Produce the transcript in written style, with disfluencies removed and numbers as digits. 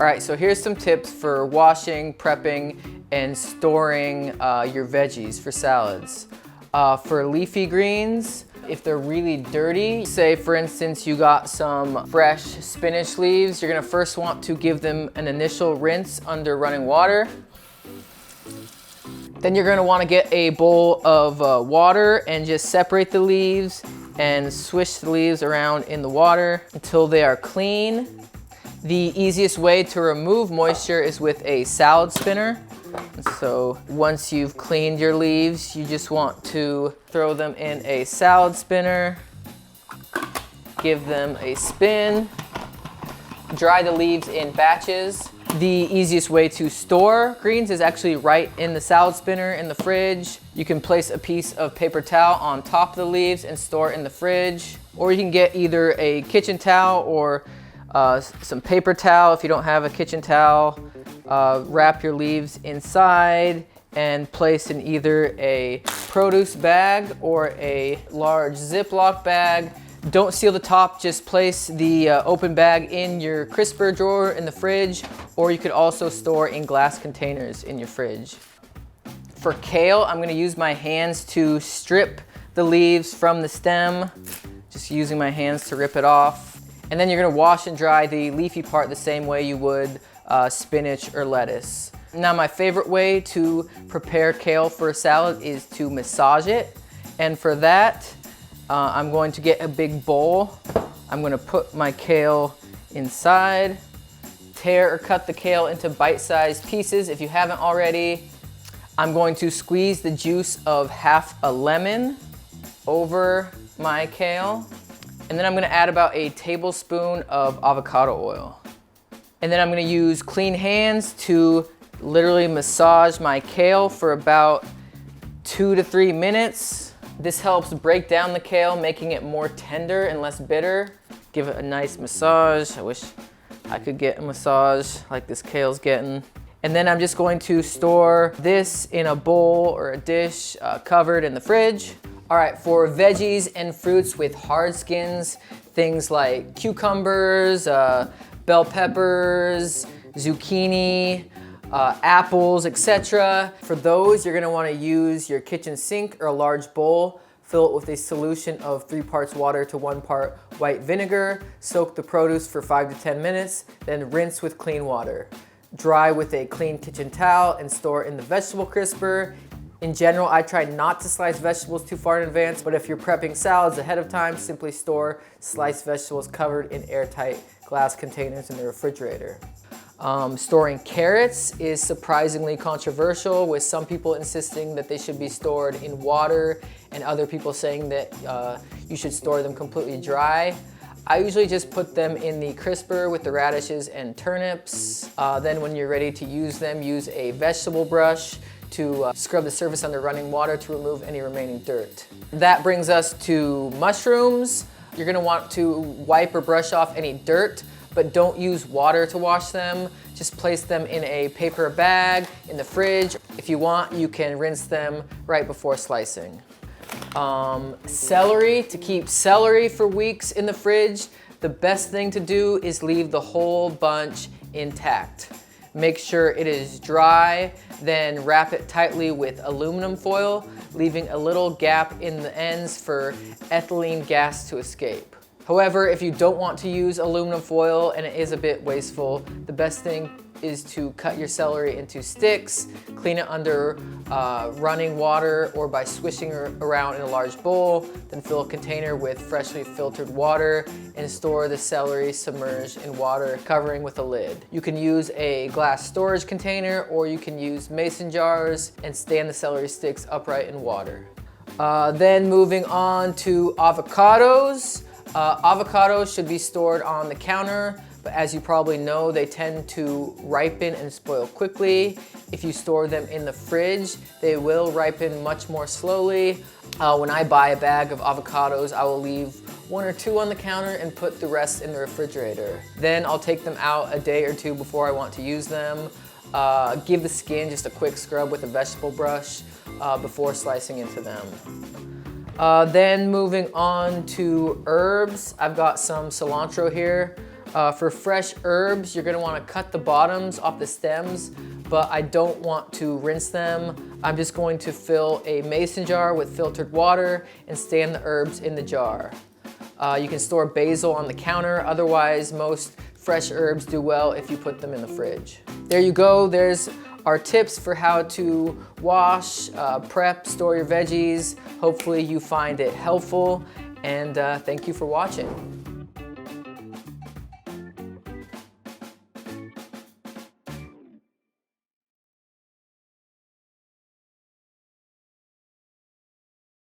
All right, so here's some tips for washing, prepping, and storing your veggies for salads. For leafy greens, if they're really dirty, say for instance you got some fresh spinach leaves, you're gonna first want to give them an initial rinse under running water. Then you're gonna wanna get a bowl of water and just separate the leaves and swish the leaves around in the water until they are clean. The easiest way to remove moisture is with a salad spinner. So once you've cleaned your leaves, you just want to throw them in a salad spinner, give them a spin, dry the leaves in batches. The easiest way to store greens is actually right in the salad spinner in the fridge. You can place a piece of paper towel on top of the leaves and store in the fridge. Or you can get either a kitchen towel or some paper towel if you don't have a kitchen towel. Wrap your leaves inside and place in either a produce bag or a large Ziploc bag. Don't seal the top, just place the open bag in your crisper drawer in the fridge, or you could also store in glass containers in your fridge. For kale, I'm gonna use my hands to strip the leaves from the stem, just using my hands to rip it off. And then you're gonna wash and dry the leafy part the same way you would spinach or lettuce. Now my favorite way to prepare kale for a salad is to massage it. And for that, I'm going to get a big bowl. I'm gonna put my kale inside, tear or cut the kale into bite-sized pieces if you haven't already. I'm going to squeeze the juice of half a lemon over my kale. And then I'm gonna add about a tablespoon of avocado oil. And then I'm gonna use clean hands to literally massage my kale for about 2 to 3 minutes. This helps break down the kale, making it more tender and less bitter. Give it a nice massage. I wish I could get a massage like this kale's getting. And then I'm just going to store this in a bowl or a dish covered in the fridge. All right, for veggies and fruits with hard skins, things like cucumbers, bell peppers, zucchini, apples, etc. For those, you're gonna wanna use your kitchen sink or a large bowl, fill it with a solution of 3 parts water to 1 part white vinegar, soak the produce for 5 to 10 minutes, then rinse with clean water. Dry with a clean kitchen towel and store in the vegetable crisper. In general, I try not to slice vegetables too far in advance, but if you're prepping salads ahead of time, simply store sliced vegetables covered in airtight glass containers in the refrigerator. Storing carrots is surprisingly controversial, with some people insisting that they should be stored in water and other people saying that you should store them completely dry. I usually just put them in the crisper with the radishes and turnips. Then when you're ready to use them, use a vegetable brush to scrub the surface under running water to remove any remaining dirt. That brings us to mushrooms. You're gonna want to wipe or brush off any dirt, but don't use water to wash them. Just place them in a paper bag in the fridge. If you want, you can rinse them right before slicing. Celery, to keep celery for weeks in the fridge, the best thing to do is leave the whole bunch intact. Make sure it is dry, then wrap it tightly with aluminum foil, leaving a little gap in the ends for ethylene gas to escape. However, if you don't want to use aluminum foil and it is a bit wasteful, the best thing is to cut your celery into sticks, clean it under running water or by swishing around in a large bowl, then fill a container with freshly filtered water and store the celery submerged in water, covering with a lid. You can use a glass storage container or you can use mason jars and stand the celery sticks upright in water. Then moving on to avocados. Avocados should be stored on the counter, but as you probably know, they tend to ripen and spoil quickly. If you store them in the fridge, they will ripen much more slowly. When I buy a bag of avocados, I will leave 1 or 2 on the counter and put the rest in the refrigerator. Then I'll take them out a day or 2 before I want to use them. Give the skin just a quick scrub with a vegetable brush before slicing into them. Then moving on to herbs, I've got some cilantro here. For fresh herbs, you're gonna wanna cut the bottoms off the stems, but I don't want to rinse them. I'm just going to fill a mason jar with filtered water and stand the herbs in the jar. You can store basil on the counter, otherwise most fresh herbs do well if you put them in the fridge. There you go, there's our tips for how to wash, prep, store your veggies. Hopefully you find it helpful, and thank you for watching.